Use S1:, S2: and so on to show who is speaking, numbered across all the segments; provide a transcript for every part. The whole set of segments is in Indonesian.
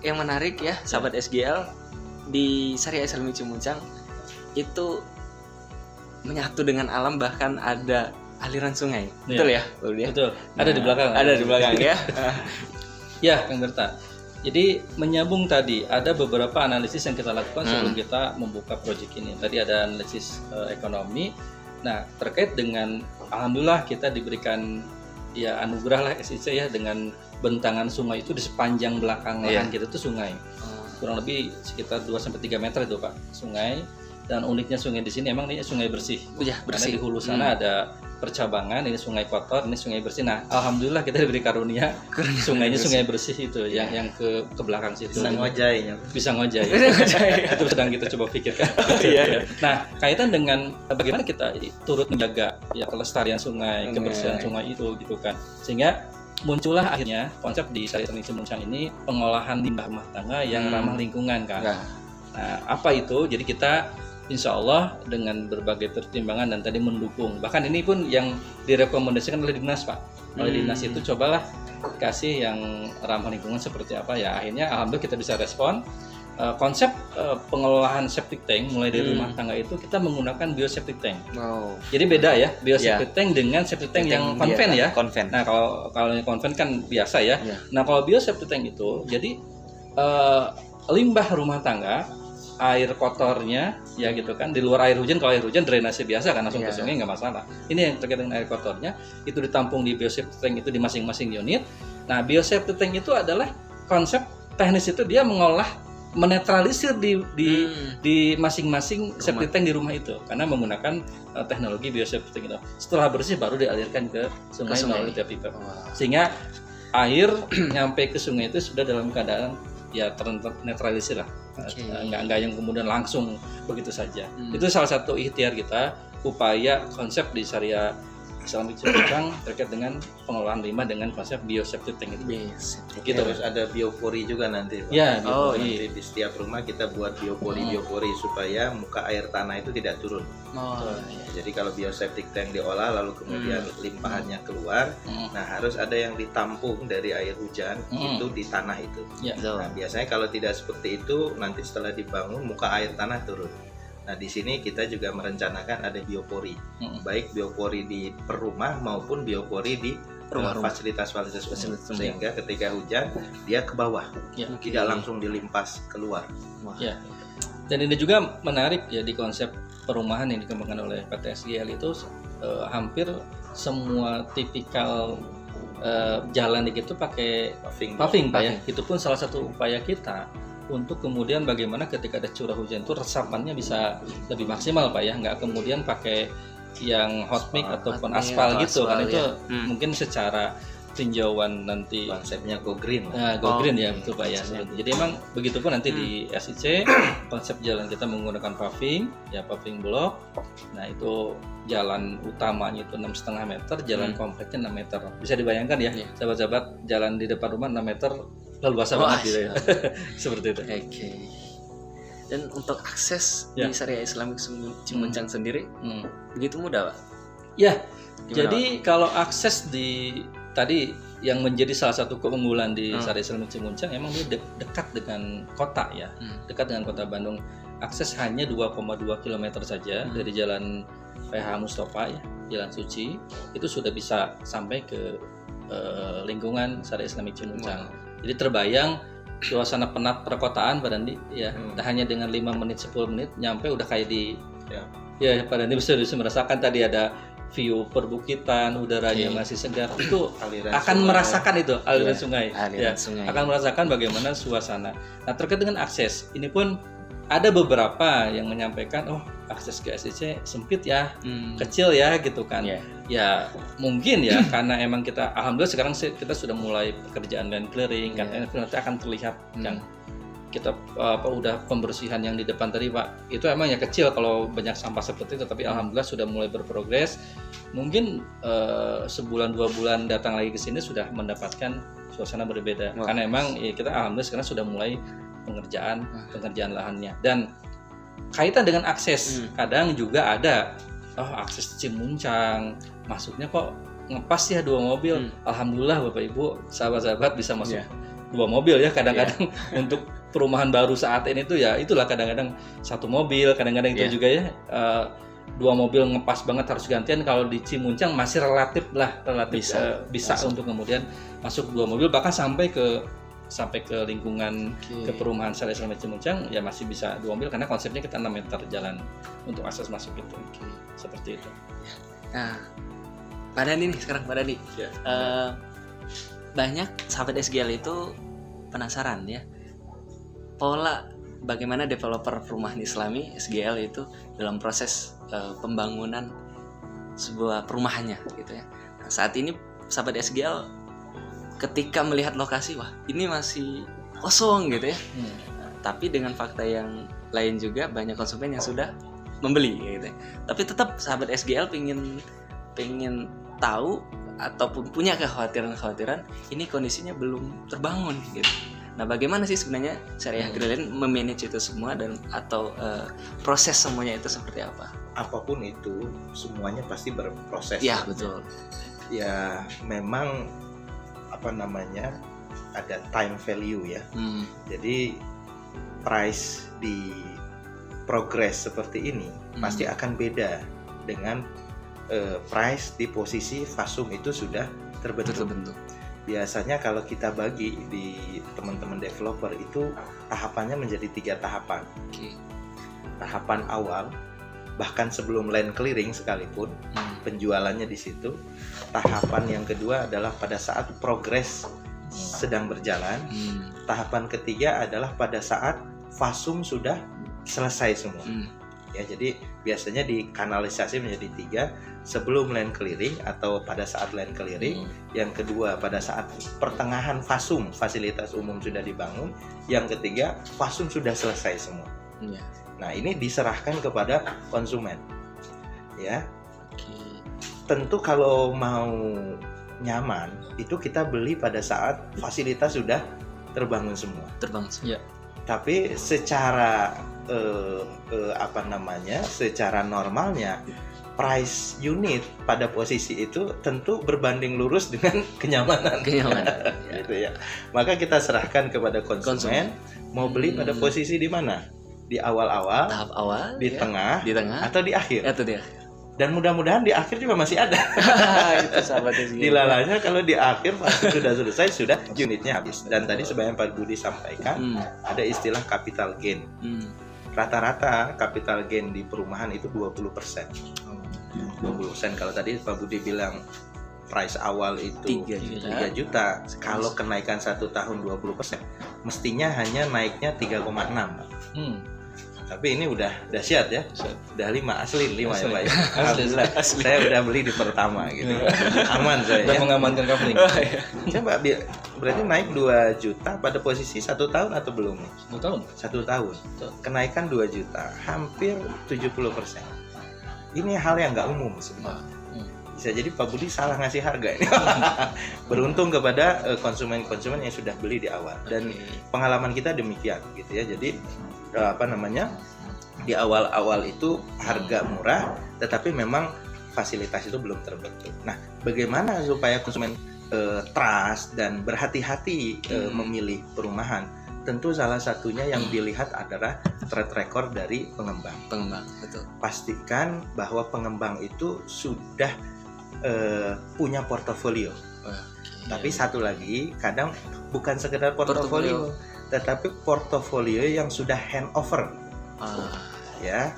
S1: yang menarik ya, sahabat SGL, di Syariah Islamic Cimuncang itu menyatu dengan alam, bahkan ada aliran sungai. Betul ya, Pak Budi?
S2: Betul. Ada di belakang.
S1: Ada di belakang ya.
S2: Ya, Kang Berta. Jadi menyambung tadi, ada beberapa analisis yang kita lakukan sebelum kita membuka proyek ini. Tadi ada analisis ekonomi. Nah, terkait dengan alhamdulillah kita diberikan ya anugerah lah SIC ya, dengan bentangan sungai itu di sepanjang belakang lahan kita itu sungai. Kurang lebih sekitar 2-3 meter itu Pak, sungai. Dan uniknya sungai di sini emang ini sungai bersih.
S1: Ya, bersih.
S2: Karena di hulu sana ada percabangan, ini sungai kotor, ini sungai bersih. Nah, alhamdulillah kita diberi karunia sungainya sungai bersih itu yang ke belakang situ.
S3: Bisa ngojai.
S2: Itu sedang kita coba pikirkan. Nah, kaitan dengan bagaimana kita turut menjaga ya kelestarian sungai, kebersihan sungai itu gitu kan. Sehingga muncullah akhirnya konsep di Syariah Islamic Cimuncang ini pengolahan limbah rumah tangga yang ramah lingkungan kan. Nah, apa itu? Jadi kita insya Allah dengan berbagai pertimbangan dan tadi mendukung. Bahkan ini pun yang direkomendasikan oleh Dinas Pak. Oleh Dinas itu cobalah kasih yang ramah lingkungan seperti apa ya. Akhirnya alhamdulillah kita bisa respon. Konsep pengelolaan septic tank mulai dari rumah tangga itu kita menggunakan bioseptic tank. Jadi beda ya bioseptic tank dengan septic tank yang konven ya. Nah kalau yang konven kan biasa ya. Nah kalau bioseptic tank itu jadi limbah rumah tangga, air kotornya ya gitu kan, di luar air hujan. Kalau air hujan drainase biasa kan langsung ke sungai nggak masalah. Ini yang terkait dengan air kotornya itu ditampung di bioseptic tank itu di masing-masing unit. Nah bioseptic tank itu adalah konsep teknis itu dia menetralisir di masing-masing septic tank di rumah itu karena menggunakan teknologi bioseptic tank itu. Setelah bersih baru dialirkan ke sungai melalui pipa. Sehingga air nyampe ke sungai itu sudah dalam keadaan ya ternetralisir lah. Enggak yang kemudian langsung begitu saja. Itu salah satu ikhtiar kita, upaya konsep di Syariah Islamic Cimuncang terkait dengan pengelolaan limbah dengan konsep bioseptic tank itu.
S3: Gitu. Terus ada biopori juga nanti Pak.
S2: Ya,
S3: nanti di setiap rumah kita buat biopori supaya muka air tanah itu tidak turun. Jadi kalau bioseptic tank diolah lalu kemudian limpahannya keluar, nah harus ada yang ditampung dari air hujan itu di tanah itu. Nah biasanya kalau tidak seperti itu nanti setelah dibangun muka air tanah turun. Nah di sini kita juga merencanakan ada biopori, baik biopori di per rumah maupun biopori di fasilitas-fasilitas umum, sehingga ketika hujan dia ke bawah, tidak langsung dilimpas keluar.
S2: Dan ini juga menarik ya di konsep perumahan yang dikembangkan oleh PT SGL itu hampir semua tipikal jalan itu pakai paving Pak ya. Itu pun salah satu upaya kita untuk kemudian bagaimana ketika ada curah hujan itu resapannya bisa lebih maksimal Pak ya, nggak kemudian pakai yang hot mix ataupun aspal gitu kan itu mungkin secara tinjauan nanti
S3: konsepnya go green.
S2: Go green ya betul Pak ya. Jadi emang begitu pun nanti di SIC konsep jalan kita menggunakan paving ya, paving block. Nah itu jalan utamanya itu 6,5 meter, jalan kompleknya 6 meter. Bisa dibayangkan ya sahabat-sahabat, jalan di depan rumah 6 meter leluasa banget gitu ya. Seperti itu.
S1: Dan untuk akses di Syariah Islamic Cimuncang sendiri begitu mudah Pak?
S2: Ya. Jadi kalau akses di tadi yang menjadi salah satu keunggulan di Syariah Islamic Cimuncang emang dia dekat dengan kota ya. Dekat dengan kota Bandung. Akses hanya 2,2 km saja dari Jalan PH Mustafa ya, Jalan Suci. Itu sudah bisa sampai ke lingkungan Syariah Islamic Cimuncang. Jadi terbayang suasana penat perkotaan Pak Dandi ya, hanya dengan 5 menit 10 menit nyampe udah kayak di ya Pak Dandi bisa merasakan tadi ada view perbukitan, udaranya masih segar. Itu akan merasakan itu aliran sungai. Akan merasakan bagaimana suasana. Nah, terkait dengan akses, ini pun ada beberapa yang menyampaikan akses ke SIC sempit ya, kecil ya gitu kan. Ya mungkin ya karena emang kita alhamdulillah sekarang kita sudah mulai pekerjaan land clearing kan, nanti akan terlihat kan kita udah pembersihan yang di depan tadi Pak, itu emang ya kecil kalau banyak sampah seperti itu, tapi alhamdulillah sudah mulai berprogres. Mungkin sebulan 2 bulan datang lagi ke sini sudah mendapatkan suasana berbeda. Karena emang kita alhamdulillah sekarang sudah mulai pengerjaan lahannya. Dan kaitan dengan akses, kadang juga ada akses Cimuncang, masuknya kok ngepas ya 2 mobil. Alhamdulillah Bapak Ibu, sahabat-sahabat bisa masuk 2 mobil ya kadang-kadang untuk perumahan baru saat ini tuh ya itulah kadang-kadang 1 mobil, kadang-kadang itu juga ya 2 mobil ngepas banget harus gantian. Kalau di Cimuncang masih relatif bisa untuk kemudian masuk 2 mobil, bahkan sampai ke lingkungan ke perumahan Sari Islami Cimuncang ya masih bisa 2 mobil karena konsepnya kita 6 meter jalan untuk akses masuk itu. Seperti itu.
S1: Nah, Pak Dani nih sekarang, Pak Dani. Banyak sahabat SGL itu penasaran ya, pola bagaimana developer perumahan Islami SGL itu dalam proses pembangunan sebuah perumahannya gitu ya. Nah, saat ini sahabat SGL ketika melihat lokasi, wah ini masih kosong gitu ya. Tapi dengan fakta yang lain juga banyak konsumen yang sudah membeli gitu ya. Tapi tetap sahabat SGL pengen tahu ataupun punya kekhawatiran ini kondisinya belum terbangun gitu. Nah, bagaimana sih sebenarnya Syariah Greenland memanage itu semua dan atau proses semuanya itu seperti apa?
S3: Apapun itu semuanya pasti berproses.
S1: Ya, betul.
S3: Ya, memang ada time value ya. Jadi price di progress seperti ini pasti akan beda dengan price di posisi fasum itu sudah terbentuk. Biasanya kalau kita bagi di teman-teman developer itu tahapannya menjadi 3 tahapan. Tahapan awal, bahkan sebelum land clearing sekalipun, penjualannya di situ. Tahapan yang kedua adalah pada saat progres sedang berjalan. Tahapan ketiga adalah pada saat fasum sudah selesai semua. Ya, jadi biasanya dikanalisasi menjadi 3, sebelum land clearing atau pada saat land clearing, yang kedua pada saat pertengahan fasum, fasilitas umum sudah dibangun, yang ketiga fasum sudah selesai semua. Nah, ini diserahkan kepada konsumen. Ya. Tentu kalau mau nyaman itu kita beli pada saat fasilitas sudah terbangun semua.
S2: Ya.
S3: Tapi secara secara normalnya price unit pada posisi itu tentu berbanding lurus dengan kenyamanan. Gitu ya. Maka kita serahkan kepada konsumen mau beli pada posisi di mana? Di awal-awal,
S1: tahap awal,
S3: di tengah, atau di akhir.
S1: Itu dia.
S3: Dan mudah-mudahan di akhir juga masih ada.
S1: Itu sahabatnya sih.
S3: Dilalanya kalau di akhir pasti sudah selesai, sudah unitnya habis. Dan tadi sebenarnya Pak Budi sampaikan ada istilah capital gain. Rata-rata capital gain di perumahan itu 20%. 20%. Kalau tadi Pak Budi bilang price awal itu 3 juta. Kalau kenaikan 1 tahun 20%, mestinya hanya naiknya 3,6. Tapi ini udah dahsyat ya. Udah 5 asli ya Pak ya. Alhamdulillah. Saya udah beli di pertama gitu. Aman saya.
S2: Udah mengamankan kafling.
S3: Coba berarti naik 2 juta pada posisi 1 tahun atau belum?
S2: 1 tahun.
S3: 1 tahun. Kenaikan 2 juta, hampir 70%. Ini hal yang nggak umum sebenarnya. Bisa jadi Pak Budi salah ngasih harga ini. Beruntung kepada konsumen-konsumen yang sudah beli di awal. Dan pengalaman kita demikian gitu ya. Jadi di awal-awal itu harga murah, tetapi memang fasilitas itu belum terbentuk. Nah, bagaimana supaya konsumen trust dan berhati-hati memilih perumahan? Tentu salah satunya yang dilihat adalah track record dari pengembang.
S1: Betul.
S3: Pastikan bahwa pengembang itu sudah punya portofolio. Tapi satu lagi, kadang bukan sekedar portofolio. Tetapi portofolio yang sudah handover. Ya,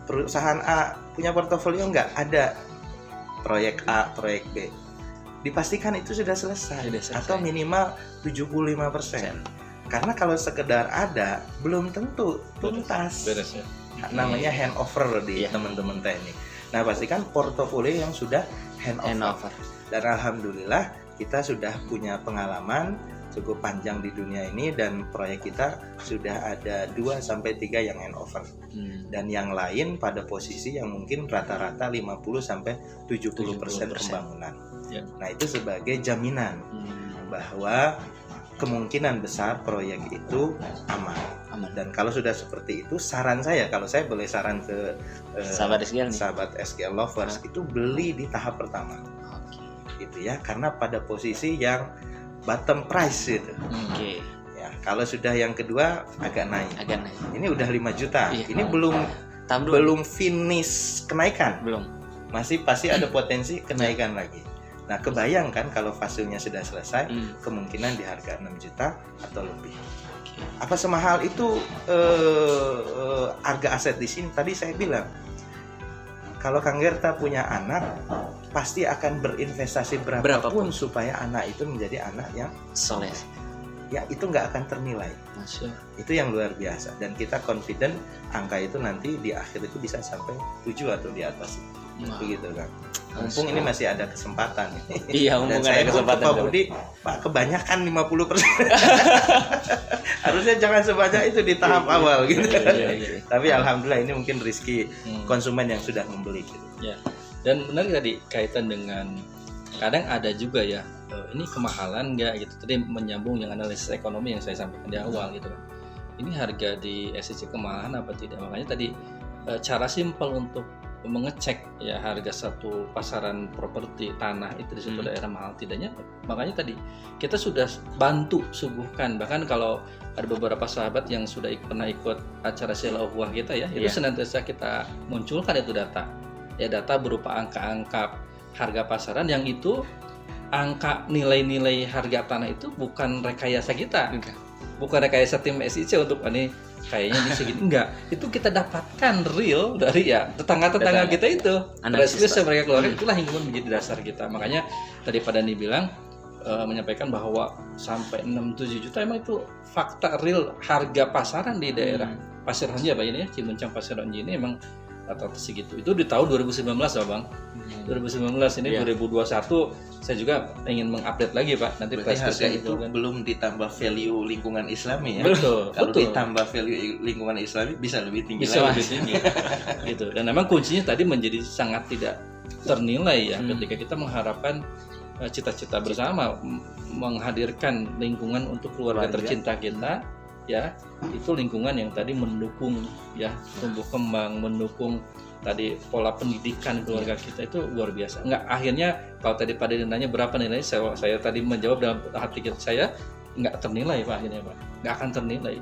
S3: perusahaan A punya portofolio nggak? Ada proyek A, proyek B. Dipastikan itu sudah selesai. Atau minimal 75%. Karena kalau sekedar ada, belum tentu tuntas.
S2: Beres ya.
S3: Namanya handover di teman-teman teknik. Nah, pastikan portofolio yang sudah handover. Dan alhamdulillah kita sudah punya pengalaman cukup panjang di dunia ini, dan proyek kita sudah ada 2-3 yang handover. Dan yang lain pada posisi yang mungkin rata-rata 50-70% pembangunan. Nah, itu sebagai jaminan bahwa kemungkinan besar proyek itu aman. Dan kalau sudah seperti itu, saran saya, kalau saya boleh saran ke sahabat SGL lovers, itu beli di tahap pertama. Gitu ya, karena pada posisi yang bottom price itu.
S1: Oke.
S3: Ya, kalau sudah yang kedua agak naik.
S1: Agak naik.
S3: Ini udah 5 juta.
S1: Iya.
S3: Ini belum finish kenaikan.
S1: Belum.
S3: Masih pasti ada potensi kenaikan lagi. Nah, kebayangkan kalau fasenya sudah selesai, kemungkinan di harga 6 juta atau lebih. Apa semahal itu harga aset di sini? Tadi saya bilang, kalau Kang Gerta punya anak, pasti akan berinvestasi berapapun supaya anak itu menjadi anak yang
S1: soleh.
S3: Ya, itu nggak akan ternilai. Itu yang luar biasa. Dan kita confident angka itu nanti di akhir itu bisa sampai 7 atau di atas. Begitu kan. Mumpung ini masih ada kesempatan.
S1: Iya, mumpung ada kesempatan.
S3: Pak Budi, Pak, kebanyakan 50%. Harusnya jangan sebanyak itu di tahap awal gitu. Iya. Tapi alhamdulillah ini mungkin rezeki konsumen yang sudah membeli gitu.
S2: Ya. Dan benar tadi kaitan dengan kadang ada juga ya, ini kemahalan nggak gitu. Tadi menyambung yang analisis ekonomi yang saya sampaikan di awal gitu kan. Ini harga di SCC kemahalan apa tidak? Makanya tadi cara simpel untuk mengecek ya harga satu pasaran properti tanah itu di suatu daerah mahal tidaknya, makanya tadi kita sudah bantu suguhkan. Bahkan kalau ada beberapa sahabat yang sudah pernah ikut acara Sila Ukhuwah kita ya, itu senantiasa kita munculkan itu data berupa angka-angka harga pasaran yang itu angka nilai-nilai harga tanah itu bukan rekayasa kita, bukan rekayasa tim SIC untuk ini kayaknya di segini, enggak, itu kita dapatkan real dari ya tetangga-tetangga kita itu, analisis yang mereka keluarkan, itulah yang kemudian menjadi dasar kita. Makanya tadi Pak Dani bilang menyampaikan bahwa sampai 6-7 juta emang itu fakta real harga pasaran di daerah Pasir Honje Pak ini ya, Cimuncang Pasir Honje ini emang rata-rata segitu. Itu di tahun 2019 ya Bang. 2019 ini 2021 saya juga ingin mengupdate lagi Pak. Nanti
S3: harga itu kan belum ditambah value lingkungan Islami ya.
S2: Betul.
S3: Kalau ditambah value lingkungan Islami bisa lebih tinggi.
S2: Lebih tinggi. Gitu. Dan memang kuncinya tadi menjadi sangat tidak ternilai ya ketika kita mengharapkan cita-cita bersama menghadirkan lingkungan untuk keluarga tercinta kita ya, itu lingkungan yang tadi mendukung ya tumbuh kembang, mendukung tadi pola pendidikan keluarga kita, itu luar biasa. Enggak, akhirnya kalau tadi pada nanya berapa nilai, saya tadi menjawab dalam hati saya enggak ternilai Pak, akhirnya Pak, enggak akan ternilai.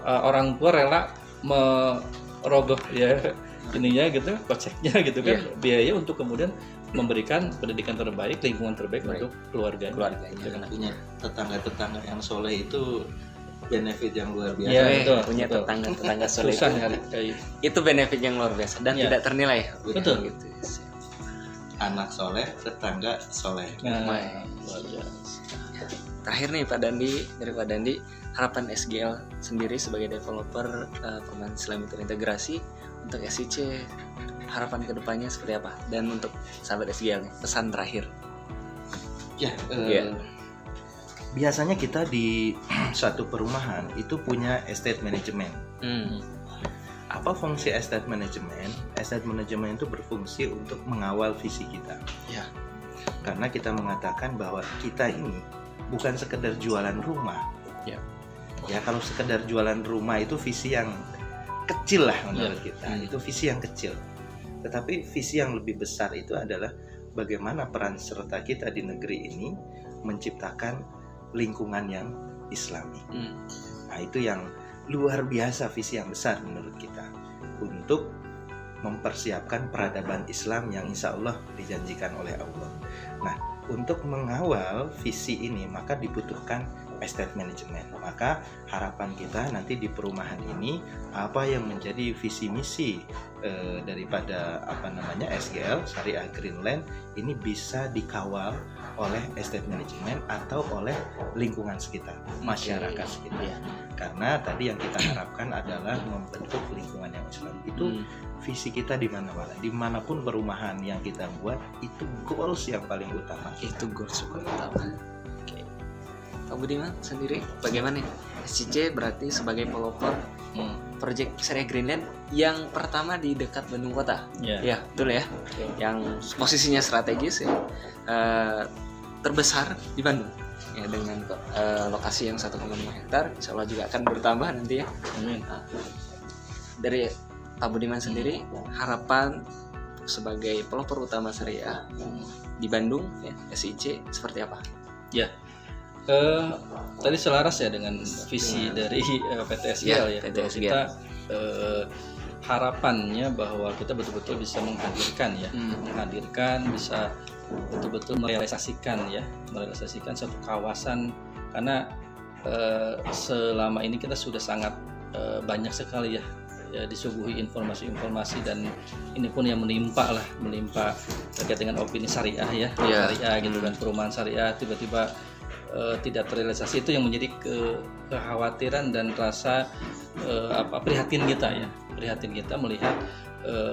S2: Orang tua rela merogoh ya ininya gitu, koceknya gitu kan, biaya untuk kemudian memberikan pendidikan terbaik, lingkungan terbaik untuk keluarganya.
S3: Punya tetangga-tetangga yang soleh itu benefit yang luar biasa.
S1: Ya, punya tetangga soleh itu benefit yang luar biasa dan tidak ternilai.
S2: Betul.
S1: Gitu.
S3: Anak soleh, tetangga soleh.
S2: Luar
S1: biasa. Terakhir nih Pak Dandi, dari Pak Dandi, harapan SGL sendiri sebagai developer perumahan Islami terintegrasi untuk SIC, harapan kedepannya seperti apa? Dan untuk sahabat SGL nih, pesan terakhir.
S3: Biasanya kita di suatu perumahan itu punya estate management. Apa fungsi estate management? Estate management itu berfungsi untuk mengawal visi kita.
S1: Ya.
S3: Karena kita mengatakan bahwa kita ini bukan sekedar jualan rumah. Ya, kalau sekedar jualan rumah itu visi yang kecil lah menurut kita. Itu visi yang kecil. Tetapi visi yang lebih besar itu adalah bagaimana peran serta kita di negeri ini menciptakan lingkungan yang Islami. Nah, itu yang luar biasa, visi yang besar menurut kita untuk mempersiapkan peradaban Islam yang insya Allah dijanjikan oleh Allah. Nah, untuk mengawal visi ini maka dibutuhkan estate management. Maka harapan kita nanti di perumahan ini apa yang menjadi visi misi daripada SGL Syariah Greenland ini bisa dikawal oleh estate management atau oleh lingkungan sekitar, masyarakat sekitar. Karena tadi yang kita harapkan adalah membentuk lingkungan yang Islam. Itu visi kita di mana-mana, dimanapun perumahan yang kita buat itu goals yang paling utama.
S1: Itu goals yang utama. Pak Budiman sendiri bagaimana? SCC berarti sebagai developer project Syariah Greenland yang pertama di dekat Bandung Kota. Ya, betul ya. Yang posisinya strategis ya. Terbesar di Bandung. Ya, dengan lokasi yang 1,5 hektar, insya Allah juga akan bertambah nanti ya. Nah, dari Pak Budiman sendiri, harapan sebagai pelopor utama syariah di Bandung ya, SIC seperti apa?
S2: Ya, Tadi selaras ya dengan visi dari PT SGL ya.
S1: PT
S2: Bahwa
S1: SGL.
S2: kita harapannya bahwa kita betul-betul bisa menghadirkan ya, menghadirkan bisa betul-betul merealisasikan satu kawasan, karena selama ini kita sudah sangat banyak sekali ya disuguhi informasi-informasi, dan ini pun yang menimpa terkait dengan opini syariah syariah gitu kan, perumahan syariah tiba-tiba tidak terrealisasi. Itu yang menjadi kekhawatiran dan rasa prihatin kita melihat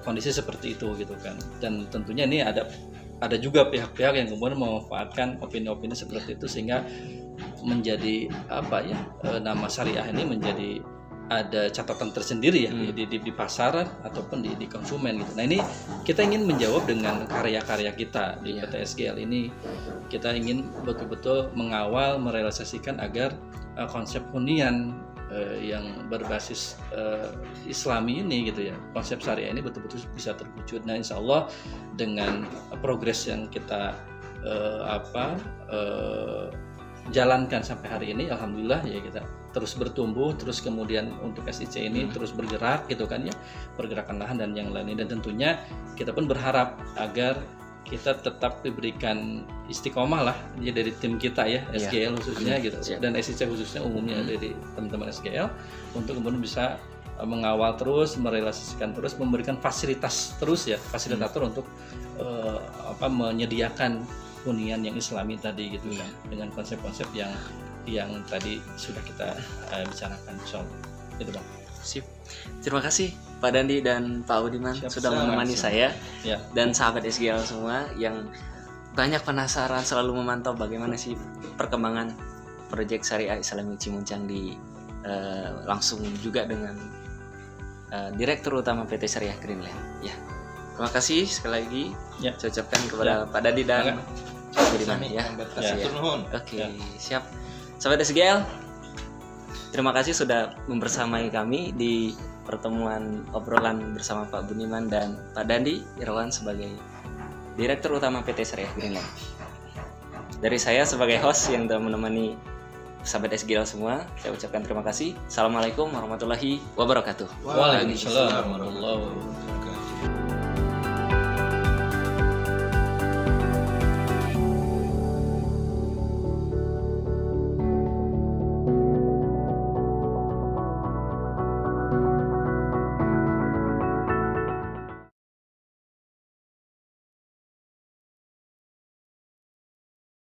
S2: kondisi seperti itu gitu kan. Dan tentunya ini ada juga pihak-pihak yang kemudian memanfaatkan opini-opini seperti itu sehingga menjadi nama syariah ini menjadi ada catatan tersendiri ya di pasar ataupun di konsumen gitu. Nah, ini kita ingin menjawab dengan karya-karya kita di PT SGL ini. Kita ingin betul-betul mengawal, merealisasikan agar konsep hunian yang berbasis Islami ini gitu ya, konsep syariah ini betul-betul bisa terwujud. Nah, insya Allah dengan progres yang kita jalankan sampai hari ini, alhamdulillah ya, kita terus bertumbuh, terus kemudian untuk SIC ini terus bergerak gitu kan ya, pergerakan lahan dan yang lainnya. Dan tentunya kita pun berharap agar kita tetap diberikan istiqomah lah ya dari tim kita ya, SGL khususnya gitu, dan SIC khususnya umumnya dari teman-teman SGL, untuk kemudian bisa mengawal terus, merealisasikan terus, memberikan fasilitas terus ya, fasilitator untuk menyediakan hunian yang Islami tadi gitu kan, dengan konsep-konsep yang tadi sudah kita bicarakan, insyaallah. Itu Bang.
S1: Sip. Terima kasih Pak Dandi dan Pak Budiman sudah menemani saya dan sahabat SGL semua yang banyak penasaran, selalu memantau bagaimana sih perkembangan proyek Syariah Islami Cimuncang langsung juga dengan Direktur Utama PT Syariah Greenland. Ya. Terima kasih sekali lagi. Saya ucapkan kepada Pak Dandi dan Pak Budiman ya. Oke, siap. Sahabat SGL, terima kasih sudah membersamai kami di pertemuan obrolan bersama Pak Budiman dan Pak Dandi Irawan sebagai Direktur Utama PT Syariah Greenland. Dari saya sebagai host yang telah menemani sahabat SGL semua, saya ucapkan terima kasih. Assalamualaikum warahmatullahi wabarakatuh.
S2: Waalaikumsalam warahmatullahi wabarakatuh.